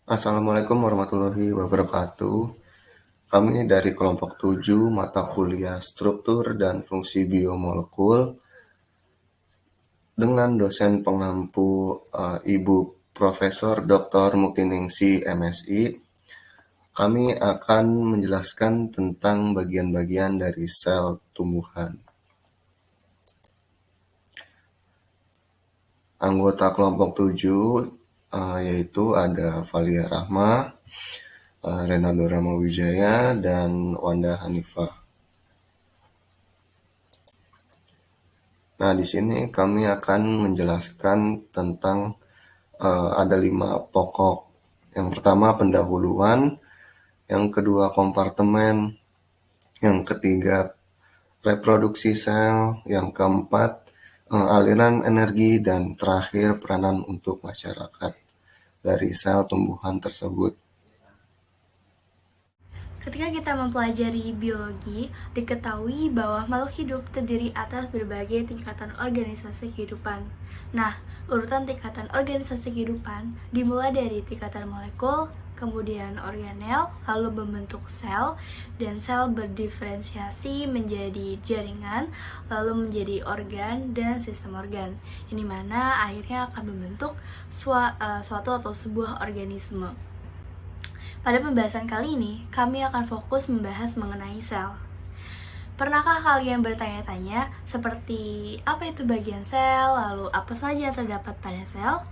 Assalamualaikum warahmatullahi wabarakatuh. Kami dari kelompok 7 mata kuliah struktur dan fungsi biomolekul dengan dosen pengampu Ibu Profesor Dr. Mukiningsi MSI. Kami akan menjelaskan tentang bagian-bagian dari sel tumbuhan. Anggota kelompok 7 yaitu ada Valia Rahma, Renaldo Ramawijaya, dan Wanda Hanifah. Nah, di sini kami akan menjelaskan tentang ada 5 pokok. Yang pertama pendahuluan, yang kedua kompartemen, yang ketiga reproduksi sel, yang keempat aliran energi, dan terakhir peranan untuk masyarakat dari sel tumbuhan tersebut. Ketika kita mempelajari biologi, diketahui bahwa makhluk hidup terdiri atas berbagai tingkatan organisasi kehidupan. Nah, urutan tingkatan organisasi kehidupan dimulai dari tingkatan molekul, kemudian organel, lalu membentuk sel, dan sel berdiferensiasi menjadi jaringan, lalu menjadi organ dan sistem organ, yang dimana akhirnya akan membentuk suatu atau sebuah organisme. Pada pembahasan kali ini, kami akan fokus membahas mengenai sel. Pernahkah kalian bertanya-tanya seperti apa itu bagian sel, lalu apa saja yang terdapat pada sel?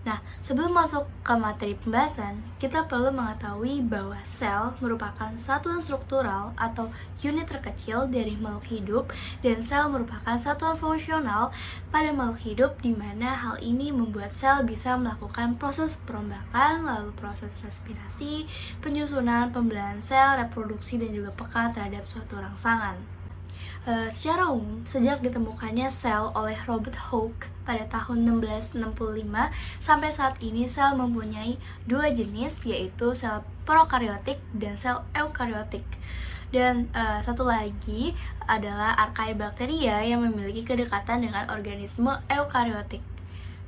Nah, sebelum masuk ke materi pembahasan, kita perlu mengetahui bahwa sel merupakan satuan struktural atau unit terkecil dari makhluk hidup, dan sel merupakan satuan fungsional pada makhluk hidup, di mana hal ini membuat sel bisa melakukan proses perombakan, lalu proses respirasi, penyusunan, pembelahan sel, reproduksi, dan juga peka terhadap suatu rangsangan. Secara umum, sejak ditemukannya sel oleh Robert Hooke pada tahun 1665 sampai saat ini sel mempunyai dua jenis, yaitu sel prokaryotik dan sel eukaryotik. Dan satu lagi adalah Archaebacteria yang memiliki kedekatan dengan organisme eukaryotik.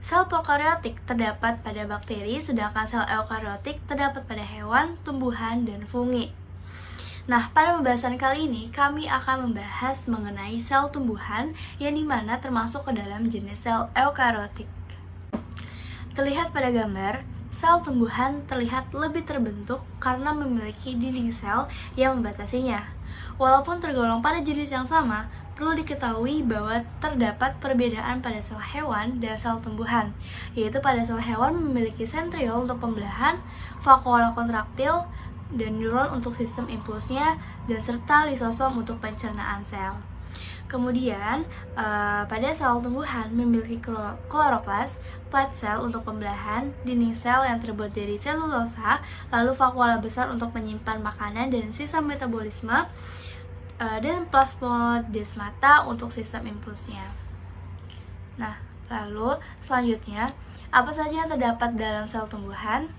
Sel prokaryotik terdapat pada bakteri, sedangkan sel eukaryotik terdapat pada hewan, tumbuhan, dan fungi. Nah, pada pembahasan kali ini, kami akan membahas mengenai sel tumbuhan yang dimana termasuk ke dalam jenis sel eukaryotik. Terlihat pada gambar, sel tumbuhan terlihat lebih terbentuk karena memiliki dinding sel yang membatasinya. Walaupun tergolong pada jenis yang sama, perlu diketahui bahwa terdapat perbedaan pada sel hewan dan sel tumbuhan, yaitu pada sel hewan memiliki sentriol untuk pembelahan, vakuola kontraktil, dan neuron untuk sistem impulsnya, dan serta lisosom untuk pencernaan sel. Kemudian, pada sel tumbuhan memiliki kloroplas, plat sel untuk pembelahan, dinding sel yang terbuat dari selulosa, lalu vakuola besar untuk menyimpan makanan dan sistem metabolisme, dan plasmodesmata untuk sistem impulsnya. Nah, lalu selanjutnya, apa saja yang terdapat dalam sel tumbuhan?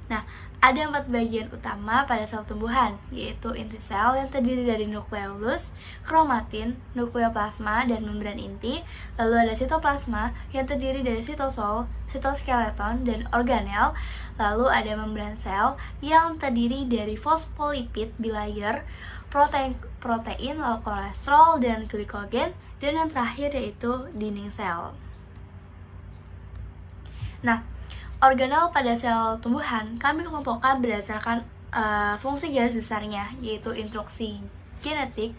Nah, ada 4 bagian utama pada sel tumbuhan, yaitu inti sel yang terdiri dari nukleolus, kromatin, nukleoplasma, dan membran inti. Lalu ada sitoplasma yang terdiri dari sitosol, sitoskeleton, dan organel. Lalu ada membran sel yang terdiri dari fosfolipid bilayer, protein, lalu kolesterol, dan glikogen. Dan yang terakhir yaitu dinding sel. Nah, organel pada sel tumbuhan kami kelompokkan berdasarkan fungsi garis besarnya, yaitu instruksi genetik,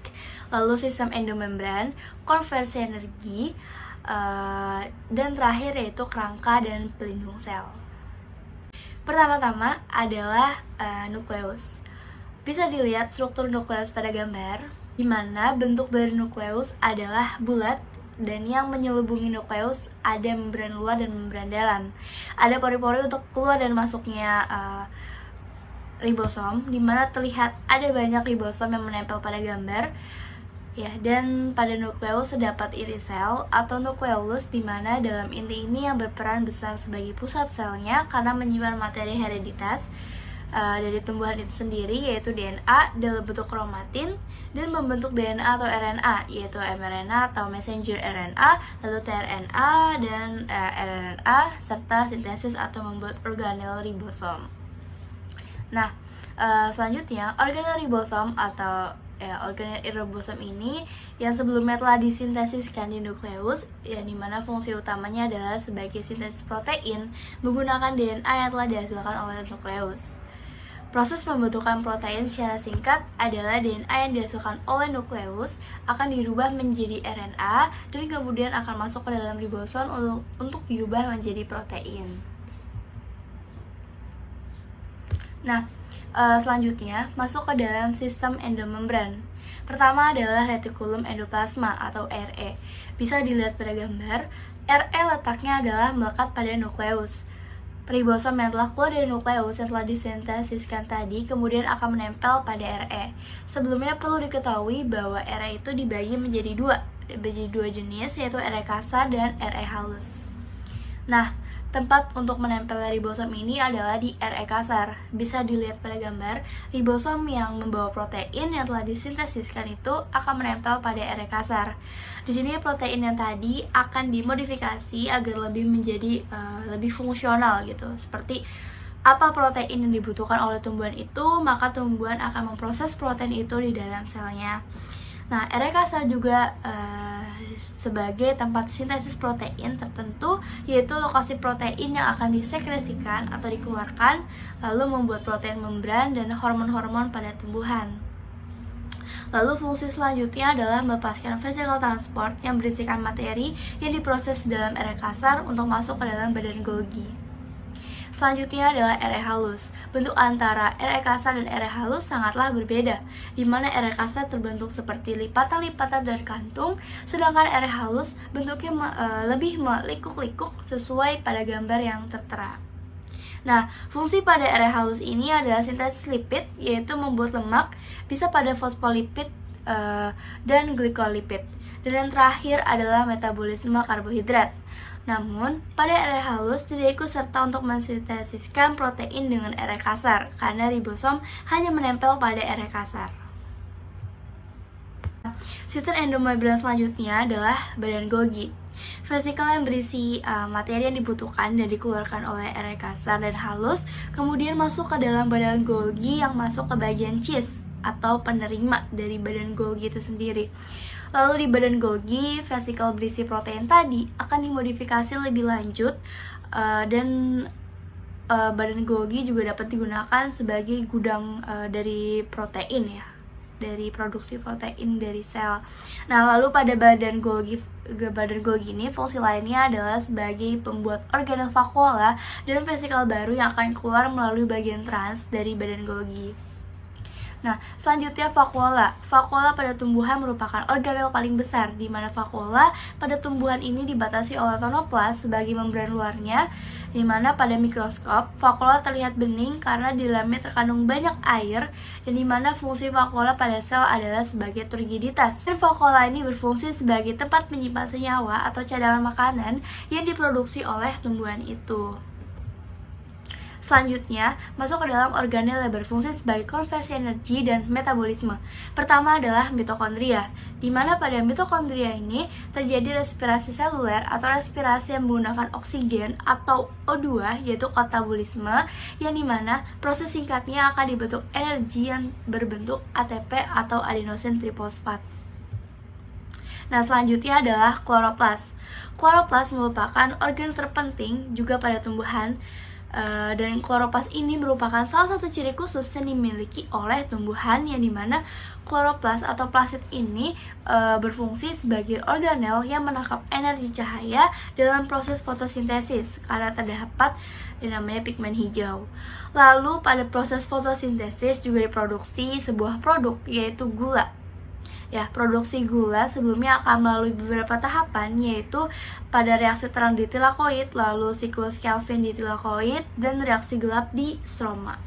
lalu sistem endomembran, konversi energi, dan terakhir yaitu kerangka dan pelindung sel. Pertama-tama adalah nukleus. Bisa dilihat struktur nukleus pada gambar, di mana bentuk dari nukleus adalah bulat, dan yang menyelubungi nukleus ada membran luar dan membran dalam. Ada pori-pori untuk keluar dan masuknya ribosom, di mana terlihat ada banyak ribosom yang menempel pada gambar. Ya, dan pada nukleus terdapat inti sel atau nukleolus, di mana dalam inti ini yang berperan besar sebagai pusat selnya karena menyimpan materi hereditas dari tumbuhan itu sendiri, yaitu DNA dalam bentuk kromatin, dan membentuk DNA atau RNA, yaitu mRNA atau messenger RNA, lalu tRNA dan rRNA, serta sintesis atau membuat organel ribosom. Nah, selanjutnya organel ribosom atau organel ribosom ini yang sebelumnya telah disintesiskan di nukleus, yang dimana fungsi utamanya adalah sebagai sintesis protein menggunakan DNA yang telah dihasilkan oleh nukleus. Proses pembentukan protein secara singkat adalah DNA yang dihasilkan oleh nukleus akan dirubah menjadi RNA dan kemudian akan masuk ke dalam ribosom untuk diubah menjadi protein. Nah, selanjutnya masuk ke dalam sistem endomembran. Pertama adalah retikulum endoplasma atau RE. Bisa dilihat pada gambar, RE letaknya adalah melekat pada nukleus. Ribosom yang telah keluar dari nukleus yang telah disintesiskan tadi kemudian akan menempel pada RE. Sebelumnya perlu diketahui bahwa RE itu dibagi menjadi dua jenis, yaitu RE kasar dan RE halus. Nah, tempat untuk menempel ribosom ini adalah di RE kasar. Bisa dilihat pada gambar, ribosom yang membawa protein yang telah disintesiskan itu akan menempel pada RE kasar. Di sini protein yang tadi akan dimodifikasi agar lebih menjadi lebih fungsional gitu. Seperti apa protein yang dibutuhkan oleh tumbuhan itu, maka tumbuhan akan memproses protein itu di dalam selnya. Nah, RE kasar juga sebagai tempat sintesis protein tertentu, yaitu lokasi protein yang akan disekresikan atau dikeluarkan, lalu membuat protein membran dan hormon-hormon pada tumbuhan. Lalu fungsi selanjutnya adalah melepaskan vesicle transport yang berisikan materi yang diproses dalam RE kasar untuk masuk ke dalam badan Golgi. Selanjutnya adalah RE halus. Bentuk antara RE kasar dan RE halus sangatlah berbeda, di mana RE kasar terbentuk seperti lipatan-lipatan dari kantung, sedangkan RE halus bentuknya lebih melikuk-likuk sesuai pada gambar yang tertera. Nah, fungsi pada RE halus ini adalah sintesis lipid, yaitu membuat lemak, bisa pada fosfolipid dan glikolipid. Dan yang terakhir adalah metabolisme karbohidrat. Namun, pada RE halus tidak ikut serta untuk mensintesiskan protein dengan RE kasar, karena ribosom hanya menempel pada RE kasar. Sistem endomembran selanjutnya adalah badan Golgi. Vesikel yang berisi materi yang dibutuhkan dan dikeluarkan oleh RE kasar dan halus, kemudian masuk ke dalam badan Golgi yang masuk ke bagian cis atau penerima dari badan Golgi itu sendiri. Lalu di badan Golgi, vesikel berisi protein tadi akan dimodifikasi lebih lanjut dan badan Golgi juga dapat digunakan sebagai gudang dari protein ya, dari produksi protein dari sel. Nah, lalu pada badan Golgi ini fungsi lainnya adalah sebagai pembuat organel vakuola dan vesikel baru yang akan keluar melalui bagian trans dari badan Golgi. Nah, selanjutnya vakuola. Vakuola pada tumbuhan merupakan organel paling besar, di mana vakuola pada tumbuhan ini dibatasi oleh tonoplas sebagai membran luarnya, di mana pada mikroskop vakuola terlihat bening karena di dalamnya terkandung banyak air, dan di mana fungsi vakuola pada sel adalah sebagai turgiditas. Dan vakuola ini berfungsi sebagai tempat menyimpan senyawa atau cadangan makanan yang diproduksi oleh tumbuhan itu. Selanjutnya, masuk ke dalam organel yang berfungsi sebagai konversi energi dan metabolisme. Pertama adalah mitokondria, di mana pada mitokondria ini terjadi respirasi seluler atau respirasi yang menggunakan oksigen atau O2, yaitu katabolisme, yang dimana proses singkatnya akan dibentuk energi yang berbentuk ATP atau adenosin trifosfat. Nah, selanjutnya adalah kloroplas. Kloroplas merupakan organ terpenting juga pada tumbuhan, dan kloroplas ini merupakan salah satu ciri khusus yang dimiliki oleh tumbuhan, yang dimana kloroplas atau plasid ini berfungsi sebagai organel yang menangkap energi cahaya dalam proses fotosintesis karena terdapat yang namanya pigmen hijau. Lalu pada proses fotosintesis juga diproduksi sebuah produk, yaitu gula. Ya, produksi gula sebelumnya akan melalui beberapa tahapan, yaitu pada reaksi terang di tilakoid, lalu siklus Calvin di tilakoid, dan reaksi gelap di stroma.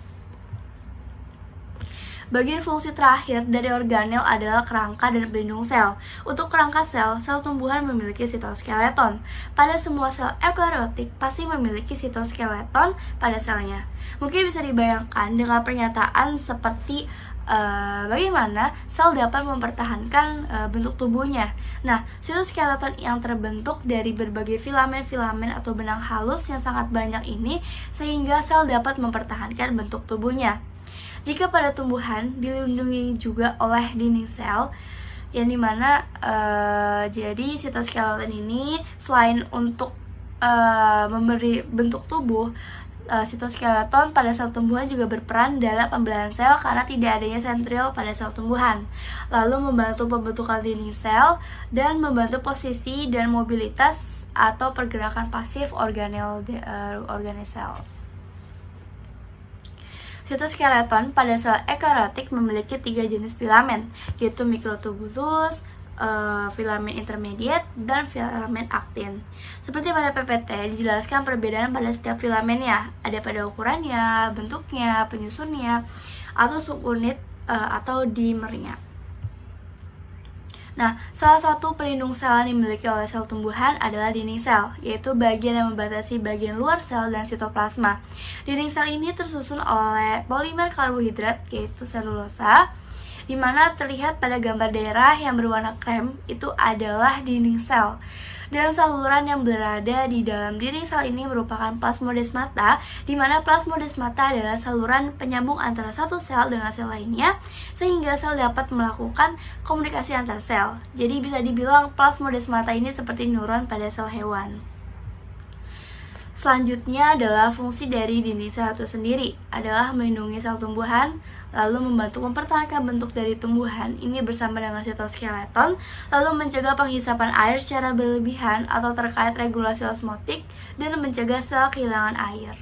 Bagian fungsi terakhir dari organel adalah kerangka dan pelindung sel. Untuk kerangka sel, sel tumbuhan memiliki sitoskeleton. Pada semua sel eukariotik pasti memiliki sitoskeleton pada selnya. Mungkin bisa dibayangkan dengan pernyataan seperti bagaimana sel dapat mempertahankan bentuk tubuhnya. Nah, sitoskeleton yang terbentuk dari berbagai filamen-filamen atau benang halus yang sangat banyak ini sehingga sel dapat mempertahankan bentuk tubuhnya. Jika pada tumbuhan dilindungi juga oleh dinding sel, yang dimana jadi sitoskeleton ini selain untuk memberi bentuk tubuh, sitoskeleton pada sel tumbuhan juga berperan dalam pembelahan sel karena tidak adanya sentriol pada sel tumbuhan, lalu membantu pembentukan dinding sel dan membantu posisi dan mobilitas atau pergerakan pasif organel sel. Sitoskeleton pada sel eukariotik memiliki 3 jenis filamen, yaitu mikrotubulus, filamen intermediate, dan filamen aktin. Seperti pada PPT, dijelaskan perbedaan pada setiap filamennya, ada pada ukurannya, bentuknya, penyusunnya, atau subunit atau dimernya. Nah, salah satu pelindung sel yang dimiliki oleh sel tumbuhan adalah dinding sel, yaitu bagian yang membatasi bagian luar sel dan sitoplasma. Dinding sel ini tersusun oleh polimer karbohidrat, yaitu selulosa, di mana terlihat pada gambar daerah yang berwarna krem itu adalah dinding sel. Dan saluran yang berada di dalam dinding sel ini merupakan plasmodesmata, di mana plasmodesmata adalah saluran penyambung antara satu sel dengan sel lainnya, sehingga sel dapat melakukan komunikasi antar sel. Jadi bisa dibilang plasmodesmata ini seperti neuron pada sel hewan. Selanjutnya adalah fungsi dari dinding sel itu sendiri, adalah melindungi sel tumbuhan, lalu membantu mempertahankan bentuk dari tumbuhan ini bersama dengan sitoskeleton, lalu mencegah penghisapan air secara berlebihan atau terkait regulasi osmotik, dan mencegah sel kehilangan air.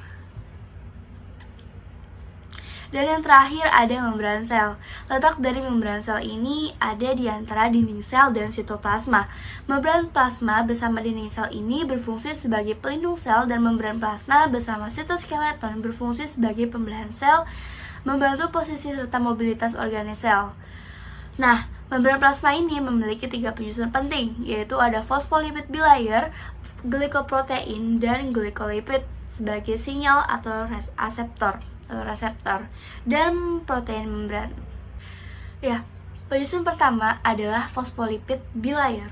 Dan yang terakhir ada membran sel. Letak dari membran sel ini ada di antara dinding sel dan sitoplasma. Membran plasma bersama dinding sel ini berfungsi sebagai pelindung sel, dan membran plasma bersama sitoskeleton berfungsi sebagai pembelahan sel, membantu posisi serta mobilitas organel. Nah, membran plasma ini memiliki 3 penyusun penting, yaitu ada fosfolipid bilayer, glikoprotein, dan glikolipid sebagai sinyal atau reseptor dan protein membran. Ya, penyusun pertama adalah fosfolipid bilayer.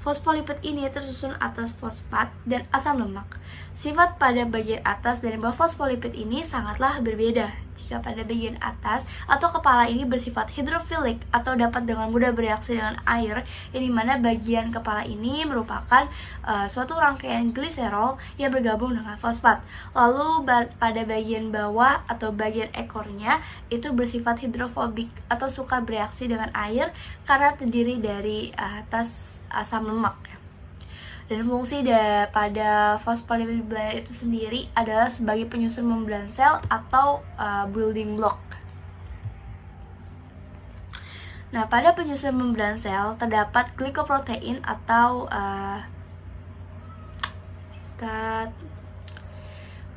Fosfolipid ini tersusun atas fosfat dan asam lemak. Sifat pada bagian atas dari fosfolipid ini sangatlah berbeda. Jika pada bagian atas atau kepala ini bersifat hidrofilik atau dapat dengan mudah bereaksi dengan air, yang dimana bagian kepala ini merupakan suatu rangkaian gliserol yang bergabung dengan fosfat. Lalu pada bagian bawah atau bagian ekornya itu bersifat hidrofobik atau suka bereaksi dengan air karena terdiri dari atas asam lemak. Dan fungsi pada fosfolipid bilayer itu sendiri adalah sebagai penyusun membran sel atau building block. Nah, pada penyusun membran sel terdapat glikoprotein atau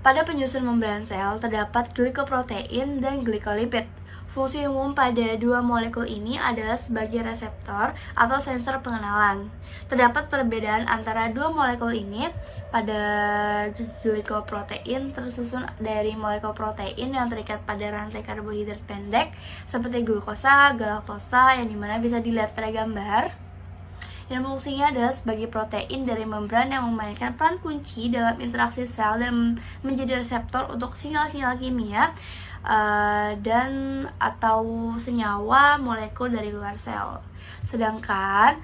pada penyusun membran sel terdapat glikoprotein dan glikolipid. Fungsi umum pada 2 molekul ini adalah sebagai reseptor atau sensor pengenalan. Terdapat perbedaan antara 2 molekul ini. Pada glikoprotein tersusun dari molekul protein yang terikat pada rantai karbohidrat pendek seperti glukosa, galaktosa, yang dimana bisa dilihat pada gambar. Dan fungsinya adalah sebagai protein dari membran yang memainkan peran kunci dalam interaksi sel dan menjadi reseptor untuk sinyal-sinyal kimia dan atau senyawa molekul dari luar sel. Sedangkan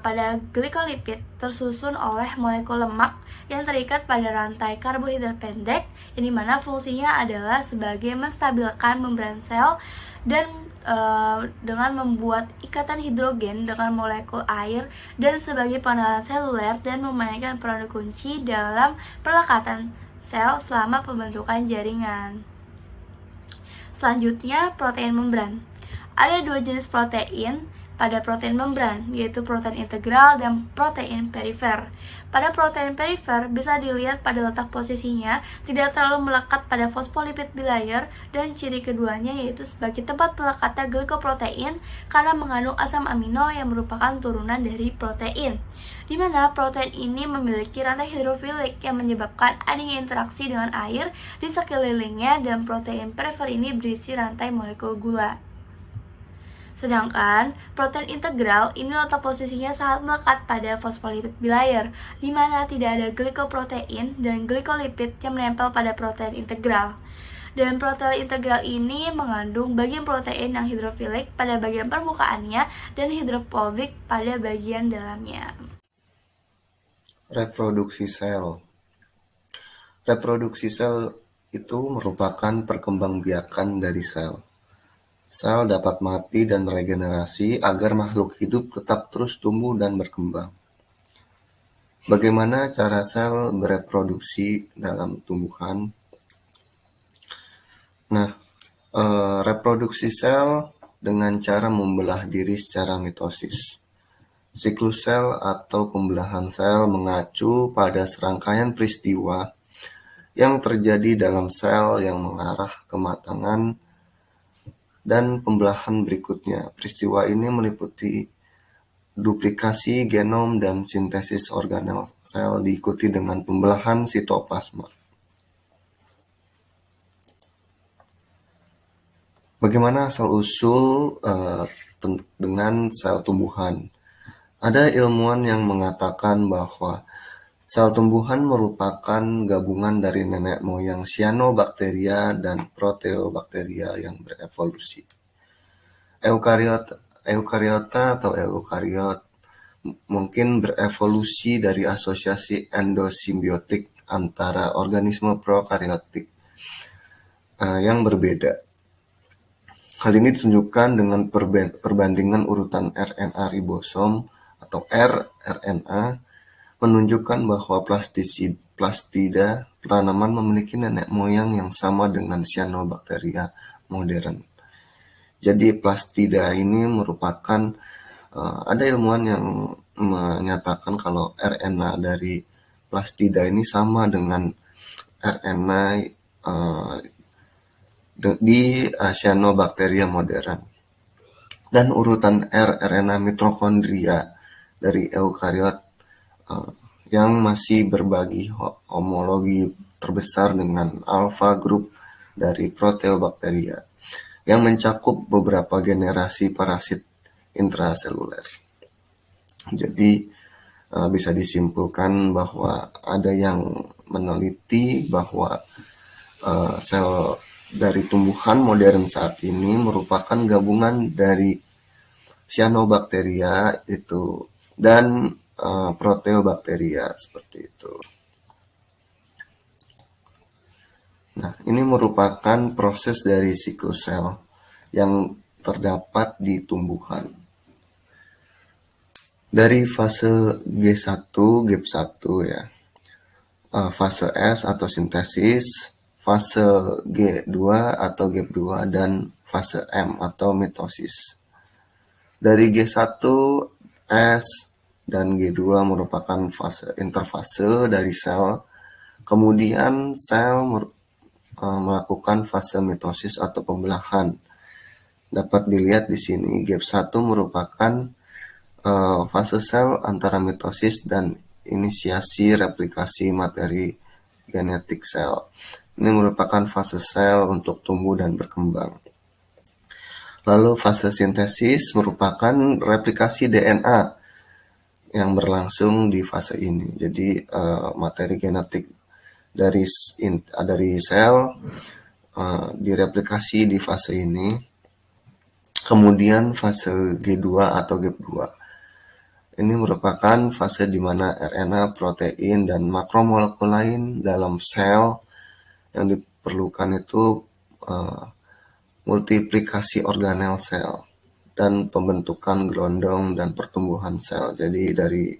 pada glikolipid tersusun oleh molekul lemak yang terikat pada rantai karbohidrat pendek, yang dimana fungsinya adalah sebagai menstabilkan membran sel dan dengan membuat ikatan hidrogen dengan molekul air dan sebagai pengenalan seluler, dan memainkan peran kunci dalam pelekatan sel selama pembentukan jaringan. Selanjutnya, protein membran. Ada 2 jenis protein, pada protein membran, yaitu protein integral dan protein perifer. Pada protein perifer bisa dilihat pada letak posisinya tidak terlalu melekat pada fosfolipid bilayer, dan ciri keduanya yaitu sebagai tempat melekatnya glikoprotein karena mengandung asam amino yang merupakan turunan dari protein, di mana protein ini memiliki rantai hidrofilik yang menyebabkan adanya interaksi dengan air di sekelilingnya, dan protein perifer ini berisi rantai molekul gula. Sedangkan protein integral ini letak posisinya sangat melekat pada fosfolipid bilayer, di mana tidak ada glikoprotein dan glikolipid yang menempel pada protein integral. Dan protein integral ini mengandung bagian protein yang hidrofilik pada bagian permukaannya dan hidrofobik pada bagian dalamnya. Reproduksi sel. Reproduksi sel itu merupakan perkembangbiakan dari sel. Sel dapat mati dan regenerasi agar makhluk hidup tetap terus tumbuh dan berkembang. Bagaimana cara sel bereproduksi dalam tumbuhan? Nah, reproduksi sel dengan cara membelah diri secara mitosis. Siklus sel atau pembelahan sel mengacu pada serangkaian peristiwa yang terjadi dalam sel yang mengarah ke kematangan dan pembelahan berikutnya. Peristiwa ini meliputi duplikasi genom dan sintesis organel sel diikuti dengan pembelahan sitoplasma. Bagaimana asal-usul dengan sel tumbuhan? Ada ilmuwan yang mengatakan bahwa sel tumbuhan merupakan gabungan dari nenek moyang cyanobacteria dan proteobacteria yang berevolusi. Eukariota atau eukariot mungkin berevolusi dari asosiasi endosimbiotik antara organisme prokariotik yang berbeda. Hal ini ditunjukkan dengan perbandingan urutan RNA ribosom atau rRNA menunjukkan bahwa plastida tanaman memiliki nenek moyang yang sama dengan cyanobacteria modern. Jadi plastida ini merupakan ada ilmuwan yang menyatakan kalau RNA dari plastida ini sama dengan RNA di cyanobacteria modern. Dan urutan rRNA mitokondria dari eukariot yang masih berbagi homologi terbesar dengan alpha group dari proteobacteria yang mencakup beberapa generasi parasit intraseluler. Jadi bisa disimpulkan bahwa ada yang meneliti bahwa sel dari tumbuhan modern saat ini merupakan gabungan dari cyanobacteria itu dan proteobacteria seperti itu. Nah, ini merupakan proses dari siklus sel yang terdapat di tumbuhan. Dari fase G1, GEP1 ya, fase S atau sintesis, fase G2 atau GEP2, dan fase M atau mitosis. Dari G1, S, dan G2 merupakan fase interfase dari sel. Kemudian sel melakukan fase mitosis atau pembelahan. Dapat dilihat di sini, GEP1 merupakan fase sel antara mitosis dan inisiasi replikasi materi genetik sel. Ini merupakan fase sel untuk tumbuh dan berkembang. Lalu fase sintesis merupakan replikasi DNA yang berlangsung di fase ini. Jadi materi genetik dari sel direplikasi di fase ini. Kemudian fase G2 atau GEP2. Ini merupakan fase di mana RNA, protein, dan makromolekul lain dalam sel yang diperlukan itu multiplikasi organel sel dan pembentukan gelondong dan pertumbuhan sel. Jadi dari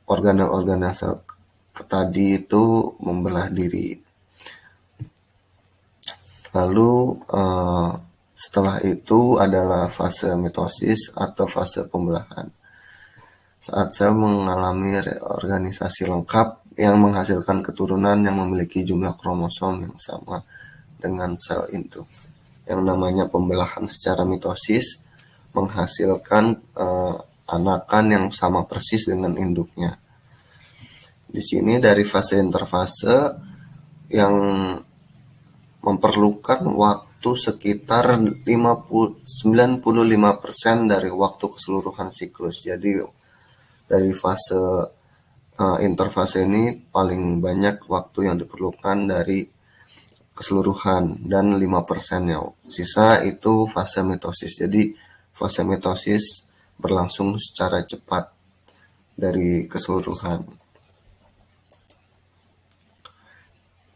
organel-organel sel tadi itu membelah diri. Lalu Setelah itu adalah fase mitosis atau fase pembelahan. Saat sel mengalami reorganisasi lengkap yang menghasilkan keturunan yang memiliki jumlah kromosom yang sama dengan sel induk. Yang namanya pembelahan secara mitosis menghasilkan anakan yang sama persis dengan induknya. Di sini dari fase interfase yang memerlukan waktu sekitar 95% dari waktu keseluruhan siklus. Jadi dari fase interfase ini paling banyak waktu yang diperlukan dari keseluruhan dan 5%-nya. Sisa itu fase mitosis. Jadi fase mitosis berlangsung secara cepat dari keseluruhan.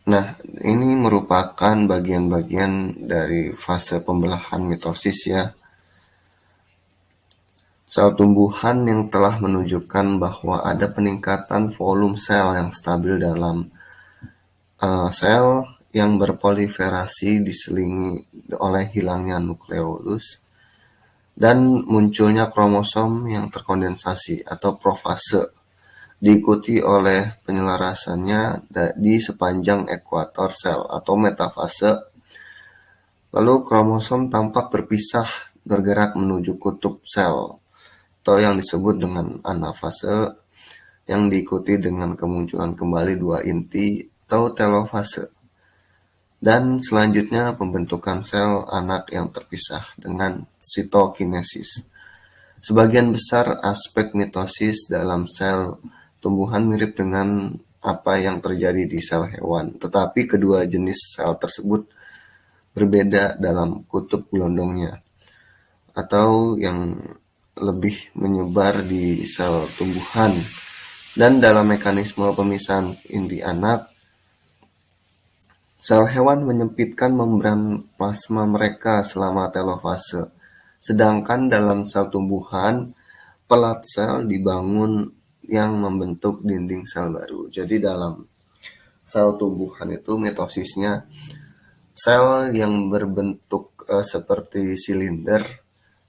Nah, ini merupakan bagian-bagian dari fase pembelahan mitosis ya. Sel tumbuhan yang telah menunjukkan bahwa ada peningkatan volume sel yang stabil dalam sel yang berproliferasi diselingi oleh hilangnya nukleolus dan munculnya kromosom yang terkondensasi atau profase, diikuti oleh penyelarasannya di sepanjang ekuator sel atau metafase. Lalu kromosom tampak berpisah bergerak menuju kutub sel atau yang disebut dengan anafase, yang diikuti dengan kemunculan kembali dua inti atau telofase. Dan selanjutnya pembentukan sel anak yang terpisah dengan sitokinesis. Sebagian besar aspek mitosis dalam sel tumbuhan mirip dengan apa yang terjadi di sel hewan, tetapi kedua jenis sel tersebut berbeda dalam kutub gelondongnya, atau yang lebih menyebar di sel tumbuhan. Dan dalam mekanisme pemisahan inti anak, sel hewan menyempitkan membran plasma mereka selama telofase, sedangkan dalam sel tumbuhan, pelat sel dibangun yang membentuk dinding sel baru. Jadi dalam sel tumbuhan itu mitosisnya, sel yang berbentuk seperti silinder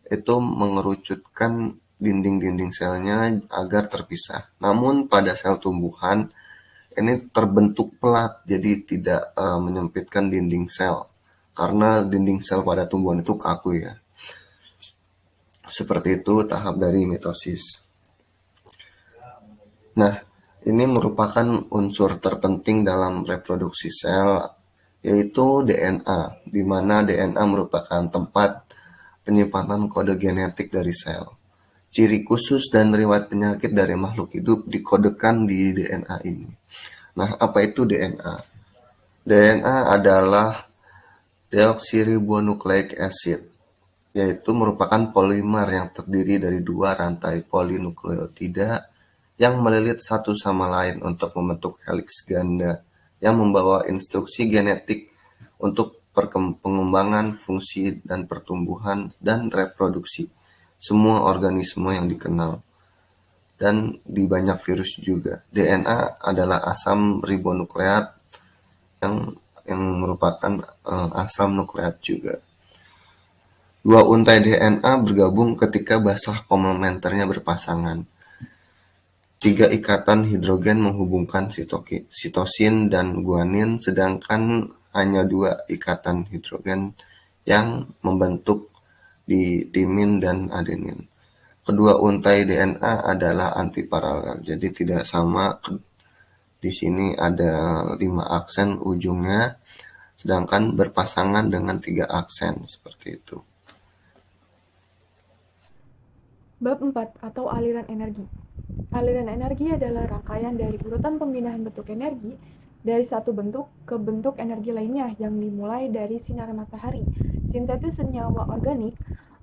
itu mengerucutkan dinding-dinding selnya agar terpisah. Namun pada sel tumbuhan ini terbentuk pelat, jadi tidak menyempitkan dinding sel, karena dinding sel pada tumbuhan itu kaku ya. Seperti itu tahap dari mitosis. Nah, ini merupakan unsur terpenting dalam reproduksi sel, yaitu DNA, di mana DNA merupakan tempat penyimpanan kode genetik dari sel. Ciri khusus dan riwayat penyakit dari makhluk hidup dikodekan di DNA ini. Nah, apa itu DNA? DNA adalah deoksiribonucleic acid, yaitu merupakan polimer yang terdiri dari dua rantai polinukleotida yang melilit satu sama lain untuk membentuk heliks ganda yang membawa instruksi genetik untuk pengembangan fungsi dan pertumbuhan dan reproduksi semua organisme yang dikenal, dan di banyak virus juga. DNA adalah asam ribonukleat yang merupakan asam nukleat juga. Dua untai DNA bergabung ketika basah komplementernya berpasangan. 3 ikatan hidrogen menghubungkan sitosin dan guanin, sedangkan hanya 2 ikatan hidrogen yang membentuk di timin dan adenin. Kedua untai DNA adalah antiparalel, jadi tidak sama. Di sini ada 5 aksen ujungnya, sedangkan berpasangan dengan 3 aksen, seperti itu. Bab 4 atau aliran energi. Aliran energi adalah rangkaian dari urutan pemindahan bentuk energi dari satu bentuk ke bentuk energi lainnya yang dimulai dari sinar matahari. Sintetis senyawa organik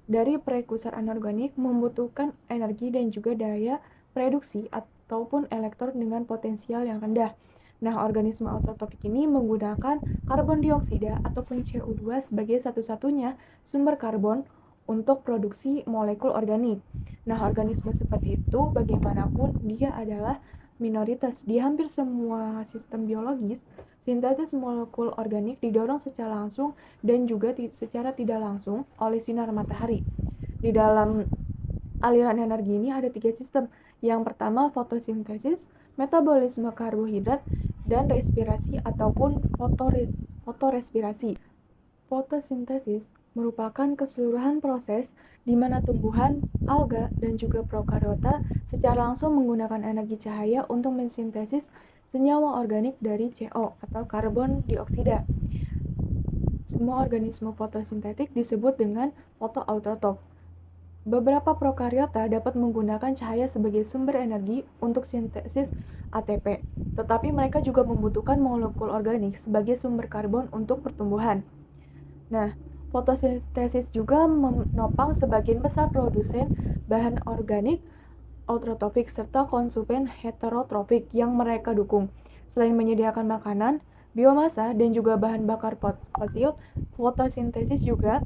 dari prekursor anorganik membutuhkan energi dan juga daya reduksi ataupun elektron dengan potensial yang rendah. Nah, organisme autotrofik ini menggunakan karbon dioksida ataupun CO2 sebagai satu-satunya sumber karbon untuk produksi molekul organik. Nah, organisme seperti itu bagaimanapun dia adalah minoritas. Di hampir semua sistem biologis, sintesis molekul organik didorong secara langsung dan juga secara tidak langsung oleh sinar matahari. Di dalam aliran energi ini ada 3 sistem. Yang pertama fotosintesis, metabolisme karbohidrat, dan respirasi ataupun fotorespirasi. Fotosintesis merupakan keseluruhan proses di mana tumbuhan, alga, dan juga prokariota secara langsung menggunakan energi cahaya untuk mensintesis senyawa organik dari CO atau karbon dioksida. Semua organisme fotosintetik disebut dengan fotoautotrof. Beberapa prokariota dapat menggunakan cahaya sebagai sumber energi untuk sintesis ATP, tetapi mereka juga membutuhkan molekul organik sebagai sumber karbon untuk pertumbuhan. Nah, fotosintesis juga menopang sebagian besar produsen bahan organik autotrofik serta konsumen heterotrofik yang mereka dukung. Selain menyediakan makanan, biomasa, dan juga bahan bakar fosil, fotosintesis juga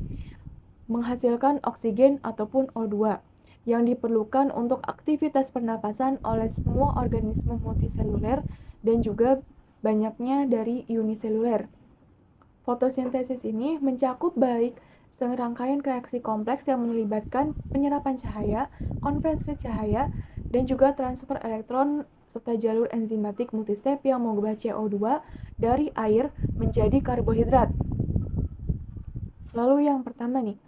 menghasilkan oksigen ataupun O2 yang diperlukan untuk aktivitas pernapasan oleh semua organisme multiseluler dan juga banyaknya dari uniseluler. Fotosintesis ini mencakup baik serangkaian reaksi kompleks yang melibatkan penyerapan cahaya, konversi cahaya, dan juga transfer elektron serta jalur enzimatik multistep yang mengubah CO2 dari air menjadi karbohidrat. Lalu yang pertama nih,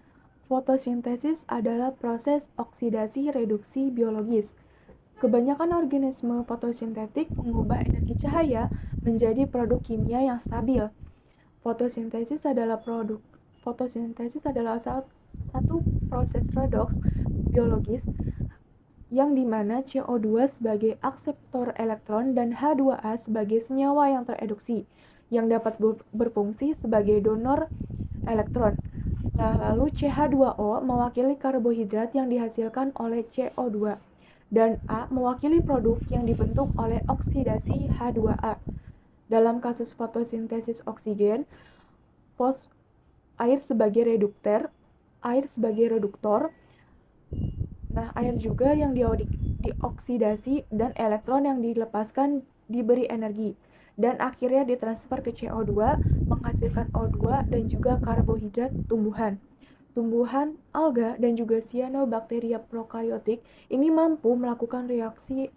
fotosintesis adalah proses oksidasi reduksi biologis. Kebanyakan organisme fotosintetik mengubah energi cahaya menjadi produk kimia yang stabil. Fotosintesis adalah satu proses redoks biologis yang dimana CO2 sebagai akseptor elektron dan H2A sebagai senyawa yang tereduksi, yang dapat berfungsi sebagai donor elektron. Nah, lalu CH2O mewakili karbohidrat yang dihasilkan oleh CO2, dan A mewakili produk yang dibentuk oleh oksidasi H2A. Dalam kasus fotosintesis oksigen, air sebagai reduktor, nah air juga yang dioksidasi dan elektron yang dilepaskan diberi energi, dan akhirnya ditransfer ke CO2 menghasilkan O2 dan juga karbohidrat tumbuhan. Tumbuhan, alga, dan juga cyanobacteria prokaryotik ini mampu melakukan reaksi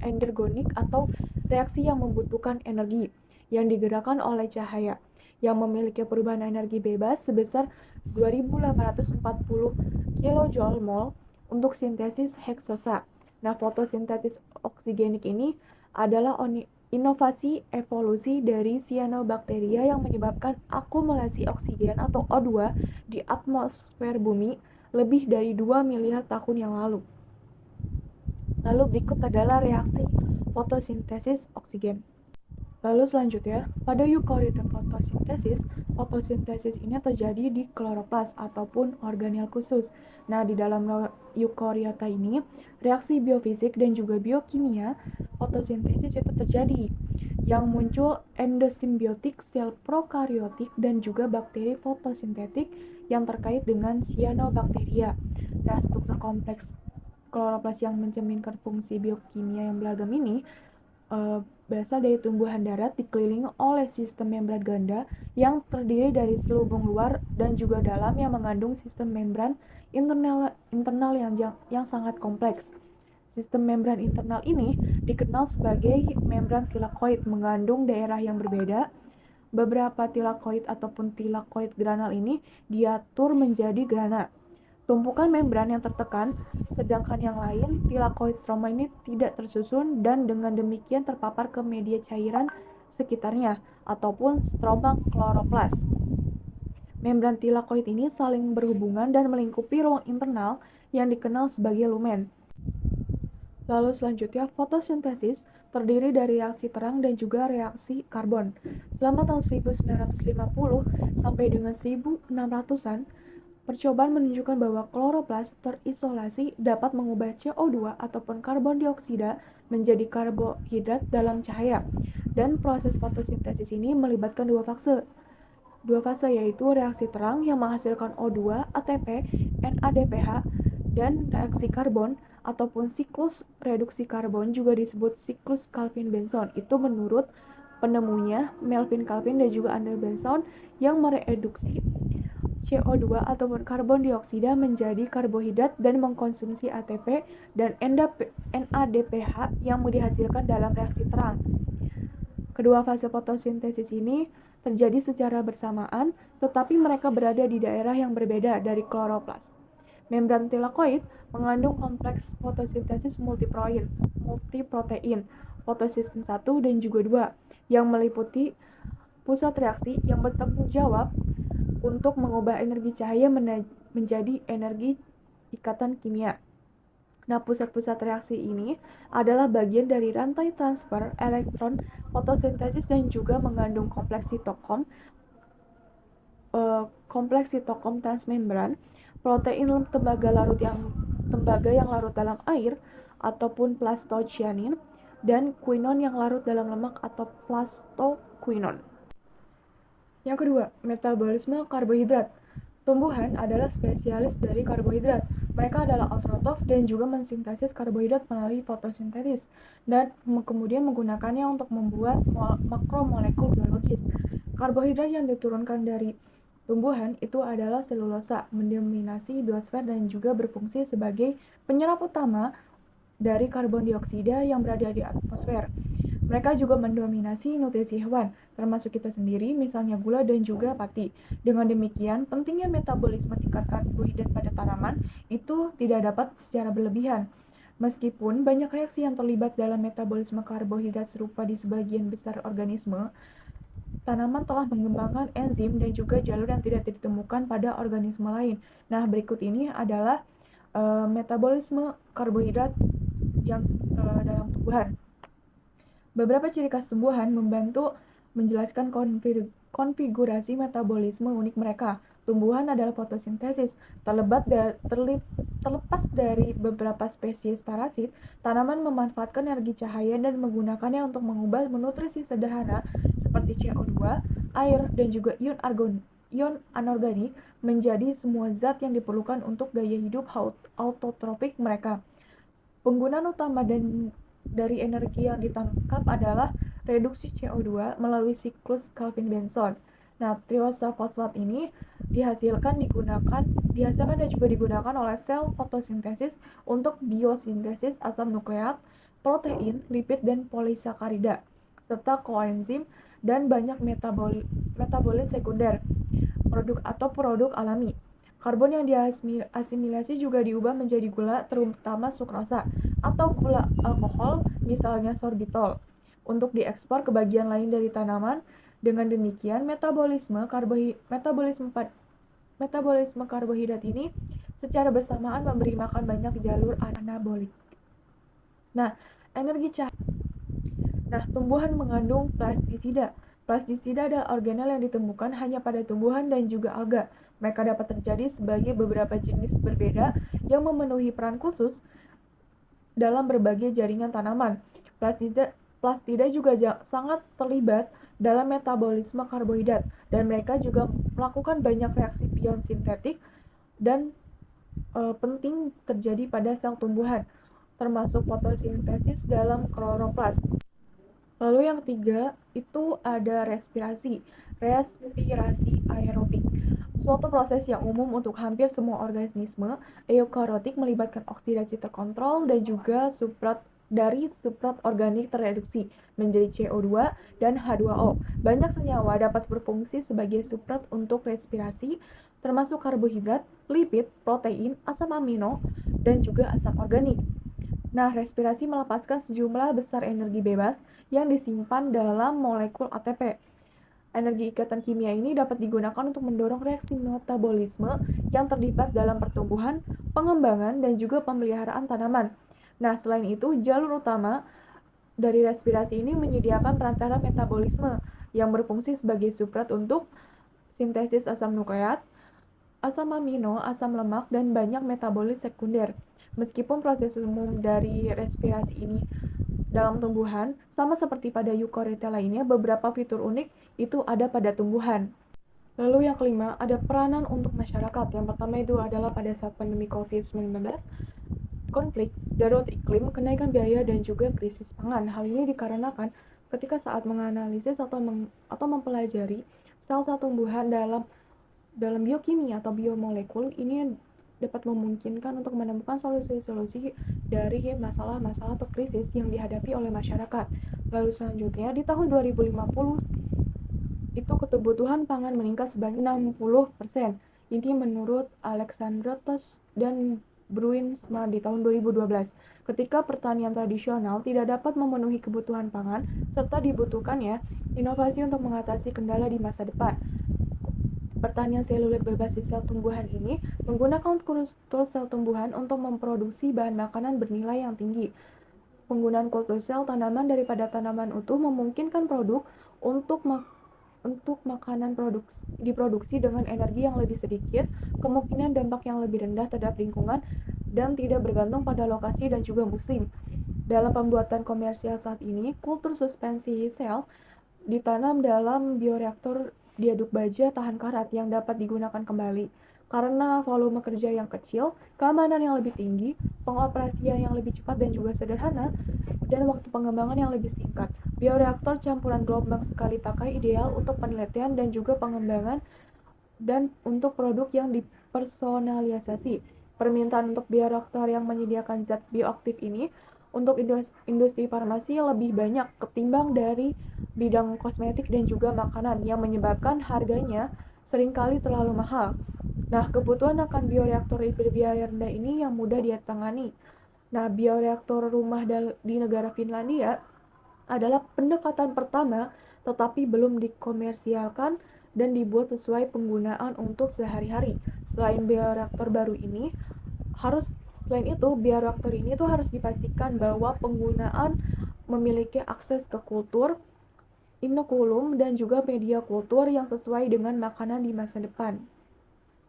endergonik atau reaksi yang membutuhkan energi yang digerakkan oleh cahaya yang memiliki perubahan energi bebas sebesar 2840 kJ/mol untuk sintesis heksosa. Nah, fotosintesis oksigenik ini adalah inovasi evolusi dari cyanobacteria yang menyebabkan akumulasi oksigen atau O2 di atmosfer bumi lebih dari 2 miliar tahun yang lalu. Lalu berikut adalah reaksi fotosintesis oksigen. Lalu selanjutnya, pada eukariota fotosintesis ini terjadi di kloroplas ataupun organel khusus. Nah, di dalam eukariota ini, reaksi biofisik dan juga biokimia fotosintesis itu terjadi, yang muncul endosimbiotik sel prokariotik dan juga bakteri fotosintetik yang terkait dengan cyanobacteria. Nah, struktur kompleks kloroplas yang mencerminkan fungsi biokimia yang beragam ini berasal dari tumbuhan darat dikelilingi oleh sistem membran ganda yang terdiri dari selubung luar dan juga dalam yang mengandung sistem membran internal yang sangat kompleks. Sistem membran internal ini dikenal sebagai membran tilakoid, mengandung daerah yang berbeda. Beberapa tilakoid ataupun tilakoid granal ini diatur menjadi grana, tumpukan membran yang tertekan, sedangkan yang lain, tilakoid stroma ini tidak tersusun dan dengan demikian terpapar ke media cairan sekitarnya, ataupun stroma kloroplas. Membran tilakoid ini saling berhubungan dan melingkupi ruang internal yang dikenal sebagai lumen. Lalu selanjutnya, fotosintesis terdiri dari reaksi terang dan juga reaksi karbon. Selama tahun 1950 sampai dengan 1600-an, percobaan menunjukkan bahwa kloroplas terisolasi dapat mengubah CO2 ataupun karbon dioksida menjadi karbohidrat dalam cahaya. Dan proses fotosintesis ini melibatkan dua fase yaitu reaksi terang yang menghasilkan O2, ATP, NADPH, dan reaksi karbon ataupun siklus reduksi karbon juga disebut siklus Calvin-Benson. Itu menurut penemunya Melvin Calvin dan juga Andre Benson yang mereduksi CO2 ataupun karbon dioksida menjadi karbohidrat dan mengkonsumsi ATP dan NADPH yang dihasilkan dalam reaksi terang. Kedua fase fotosintesis ini terjadi secara bersamaan, tetapi mereka berada di daerah yang berbeda dari kloroplas. Membran tilakoid mengandung kompleks fotosintesis multiprotein, fotosistem 1 dan juga 2, yang meliputi pusat reaksi yang bertanggung jawab untuk mengubah energi cahaya menjadi energi ikatan kimia. Nah, pusat-pusat reaksi ini adalah bagian dari rantai transfer elektron fotosintesis dan juga mengandung kompleks sitokom transmembran, protein tembaga yang larut dalam air ataupun plastocyanin, dan quinon yang larut dalam lemak atau plastoquinon. Yang kedua, metabolisme karbohidrat. Tumbuhan adalah spesialis dari karbohidrat. Mereka adalah autotrof dan juga mensintesis karbohidrat melalui fotosintesis dan kemudian menggunakannya untuk membuat makromolekul biologis. Karbohidrat yang diturunkan dari tumbuhan itu adalah selulosa, mendominasi biosfer dan juga berfungsi sebagai penyerap utama dari karbon dioksida yang berada di atmosfer. Mereka juga mendominasi nutrisi hewan, termasuk kita sendiri, misalnya gula dan juga pati. Dengan demikian, pentingnya metabolisme tingkat karbohidrat pada tanaman itu tidak dapat secara berlebihan. Meskipun banyak reaksi yang terlibat dalam metabolisme karbohidrat serupa di sebagian besar organisme, tanaman telah mengembangkan enzim dan juga jalur yang tidak ditemukan pada organisme lain. Nah, berikut ini adalah metabolisme karbohidrat yang dalam tumbuhan. Beberapa ciri khas tumbuhan membantu menjelaskan konfigurasi metabolisme unik mereka. Tumbuhan adalah fotosintesis. Terlepas dari beberapa spesies parasit, tanaman memanfaatkan energi cahaya dan menggunakannya untuk mengubah nutrisi sederhana seperti CO2, air, dan juga ion anorganik menjadi semua zat yang diperlukan untuk gaya hidup autotrofik mereka. Penggunaan utama dari energi yang ditangkap adalah reduksi CO2 melalui siklus Calvin-Benson. Nah, triosa fosfat ini dihasilkan dan juga digunakan oleh sel fotosintesis untuk biosintesis asam nukleat, protein, lipid, dan polisakarida, serta koenzim dan banyak metabolit sekunder, produk alami. Karbon yang diasimilasi juga diubah menjadi gula, terutama sukrosa, atau gula alkohol, misalnya sorbitol, untuk diekspor ke bagian lain dari tanaman. Dengan demikian, metabolisme karbohidrat ini secara bersamaan memberi makan banyak jalur anabolik. Nah, tumbuhan mengandung plastisida. Plastisida adalah organel yang ditemukan hanya pada tumbuhan dan juga alga. Mereka dapat terjadi sebagai beberapa jenis berbeda yang memenuhi peran khusus dalam berbagai jaringan tanaman. Plastida juga sangat terlibat dalam metabolisme karbohidrat, dan mereka juga melakukan banyak reaksi pion sintetik dan penting terjadi pada sel tumbuhan, termasuk fotosintesis dalam kloroplas. Lalu yang ketiga itu ada respirasi aerobik. Suatu proses yang umum untuk hampir semua organisme eukariotik melibatkan oksidasi terkontrol dan juga substrat organik tereduksi menjadi CO2 dan H2O. Banyak senyawa dapat berfungsi sebagai substrat untuk respirasi, termasuk karbohidrat, lipid, protein, asam amino, dan juga asam organik. Nah, respirasi melepaskan sejumlah besar energi bebas yang disimpan dalam molekul ATP. Energi ikatan kimia ini dapat digunakan untuk mendorong reaksi metabolisme yang terlibat dalam pertumbuhan, pengembangan, dan juga pemeliharaan tanaman. Nah, selain itu, jalur utama dari respirasi ini menyediakan perantara metabolisme yang berfungsi sebagai substrat untuk sintesis asam nukleat, asam amino, asam lemak, dan banyak metabolit sekunder. Meskipun proses umum dari respirasi ini dalam tumbuhan, sama seperti pada eukariota lainnya, beberapa fitur unik itu ada pada tumbuhan. Lalu yang kelima, ada peranan untuk masyarakat. Yang pertama itu adalah pada saat pandemi COVID-19, konflik, darurat iklim, kenaikan biaya, dan juga krisis pangan. Hal ini dikarenakan ketika saat menganalisis atau mempelajari sel-sel tumbuhan dalam biokimia atau biomolekul, ini dapat memungkinkan untuk menemukan solusi-solusi dari masalah-masalah atau krisis yang dihadapi oleh masyarakat. Lalu selanjutnya, di tahun 2050, itu kebutuhan pangan meningkat sebanyak 60%. Ini menurut Alexandra Tosh dan Bruinsma di tahun 2012. Ketika pertanian tradisional tidak dapat memenuhi kebutuhan pangan, serta dibutuhkannya inovasi untuk mengatasi kendala di masa depan. Pertanian seluloid berbasis sel tumbuhan ini menggunakan kultur sel tumbuhan untuk memproduksi bahan makanan bernilai yang tinggi. Penggunaan kultur sel tanaman daripada tanaman utuh memungkinkan produk untuk makanan diproduksi dengan energi yang lebih sedikit, kemungkinan dampak yang lebih rendah terhadap lingkungan, dan tidak bergantung pada lokasi dan juga musim. Dalam pembuatan komersial saat ini, kultur suspensi sel ditanam dalam bioreaktor diaduk baja tahan karat yang dapat digunakan kembali. Karena volume kerja yang kecil, keamanan yang lebih tinggi, pengoperasian yang lebih cepat dan juga sederhana, dan waktu pengembangan yang lebih singkat. Bioreaktor campuran gelombang sekali pakai ideal untuk penelitian dan juga pengembangan dan untuk produk yang dipersonalisasi. Permintaan untuk bioreaktor yang menyediakan zat bioaktif ini untuk industri farmasi lebih banyak ketimbang dari bidang kosmetik dan juga makanan, yang menyebabkan harganya seringkali terlalu mahal. Nah, kebutuhan akan bioreaktor berbiaya rendah ini yang mudah ditangani. Nah, bioreaktor rumah di negara Finlandia adalah pendekatan pertama, tetapi belum dikomersialkan dan dibuat sesuai penggunaan untuk sehari-hari. Selain itu, bioreaktor ini tuh harus dipastikan bahwa penggunaan memiliki akses ke kultur, inokulum, dan juga media kultur yang sesuai dengan makanan di masa depan.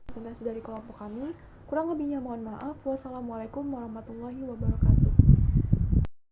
Presentasi dari kelompok kami, kurang lebihnya mohon maaf. Wassalamualaikum warahmatullahi wabarakatuh.